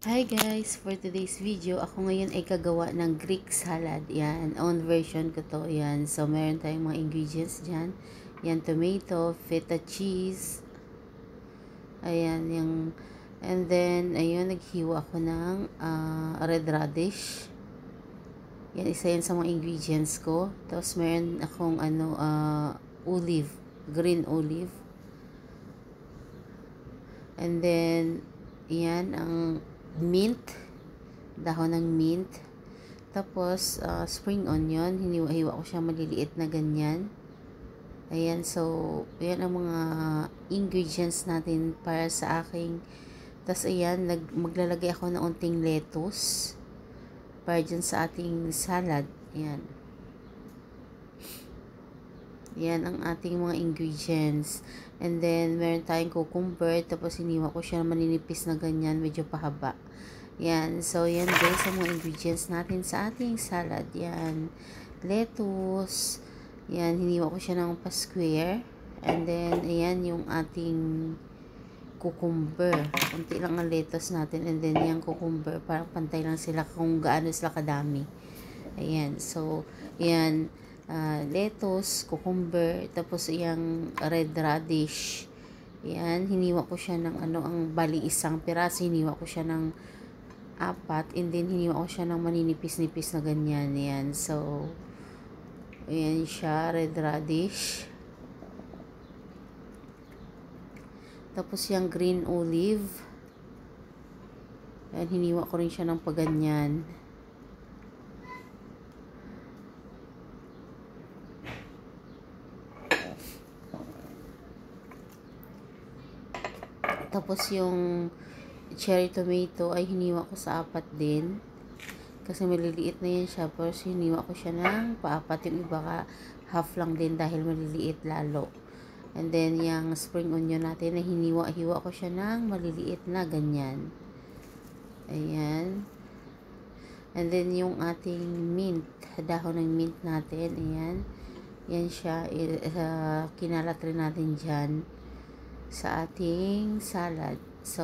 Hi guys! For today's video, ako ngayon ay kagawa ng Greek salad. Yan, own version ko to. Yan, so meron tayong mga ingredients dyan. Yan, tomato, feta cheese. Ayan, yung, and then, ayun, naghiwa ako ng red radish. Yan, isa yan sa mga ingredients ko. Tapos meron akong olive, green olive. And then, yan, ang mint, dahon ng mint. Tapos, spring onion, hiniwa-hiwa ko siya maliliit na ganyan. Ayan, so, ayan ang mga ingredients natin para sa aking. Tapos, ayan, maglalagay ako ng unting lettuce para dyan sa ating salad. Ayan. Yan ang ating mga ingredients. And then, meron tayong cucumber. Tapos, hiniwa ko siya maninipis na ganyan. Medyo pahaba. Yan. So, yan guys ang mga ingredients natin sa ating salad. Yan. Lettuce. Yan. Hiniwa ko siya ng pa-square. And then, ayan yung ating cucumber. Kunti lang ang lettuce natin. And then, yung cucumber. Parang pantay lang sila kung gaano sila kadami. Ayan. So, yan. Lettuce, cucumber, tapos yung red radish. Yan, hiniwa ko siya ng ang bali isang piraso, hiniwa ko siya ng 4, and then hiniwa ko siya ng maninipis-nipis na ganyan. Yan, so, ayan siya, red radish. Tapos yung green olive. Yan, hiniwa ko rin siya ng paganyan. Tapos yung cherry tomato ay hiniwa ko sa 4 din. Kasi maliliit na yan siya. Pero hiniwa ko siya ng pa-4. Yung iba ka half lang din dahil maliliit lalo. And then yung spring onion natin na hiniwa-hiwa ko siya ng maliliit na ganyan. Ayan. And then yung ating mint. Dahon ng mint natin. Ayan. Yan siya. Kinalat rin natin dyan sa ating salad. So,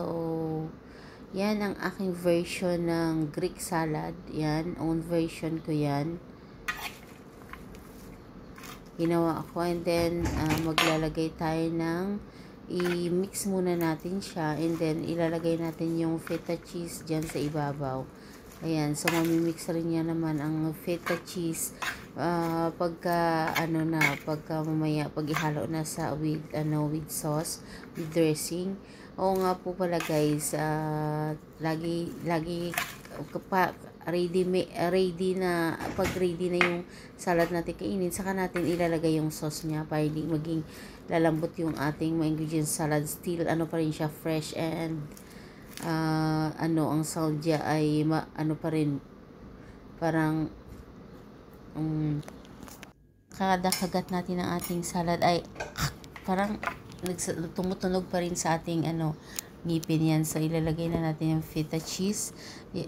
yan ang aking version ng Greek salad. Yan, own version ko yan. Ginawa ko, and then maglalagay tayo ng i-mix muna natin siya, and then ilalagay natin yung feta cheese dyan sa ibabaw. Ayan, so mamimix rin niya naman ang feta cheese pagka mamaya pag ihalo na sa with sauce, with dressing. Oo nga po pala guys, lagi ready na yung salad natin kainin, saka natin ilalagay yung sauce niya para hindi maging lalambot yung ating mga ingredients salad. Still pa rin siya fresh, and ang salja ay pa rin parang kada kagat natin ng ating salad ay parang tumutunog pa rin sa ating ngipin yan. So, ilalagay na natin yung feta cheese.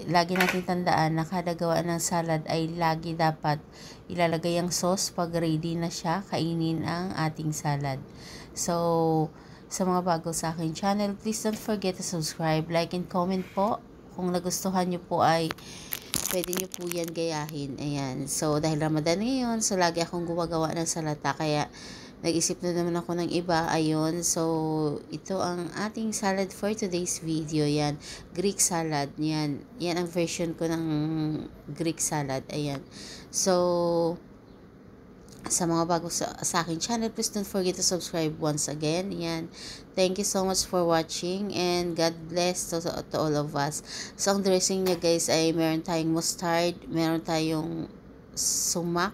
Lagi natin tandaan na kada gawa ng salad ay lagi dapat ilalagay ang sauce pag ready na siya kainin ang ating salad. So, sa mga bago sa aking channel, please don't forget to subscribe, like, and comment po. Kung nagustuhan nyo po ay pwede nyo po yan gayahin. Ayan. So, dahil Ramadan ngayon, so lagi akong gumagawa ng salata. Kaya, nag-isip na naman ako ng iba. Ayun. So, ito ang ating salad for today's video. Yan. Greek salad. Yan. Yan ang version ko ng Greek salad. Ayan. So, sa mga bago sa aking channel, please don't forget to subscribe once again. Yan. Thank you so much for watching, and God bless to all of us. So, ang dressing niya guys ay meron tayong mustard, meron tayong sumac,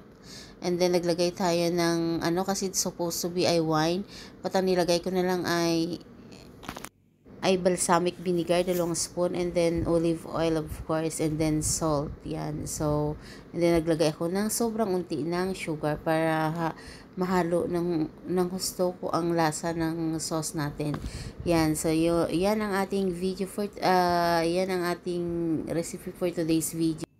and then naglagay tayo ng kasi supposed to be ay wine. But ang nilagay ko na lang ay balsamic vinegar, 2 spoon, and then olive oil of course, and then salt. Yan. So, and then naglagay ako ng sobrang unti ng sugar para mahalo ng gusto ko ang lasa ng sauce natin. Yan. So, yan ang ating video for yan ang ating recipe for today's video.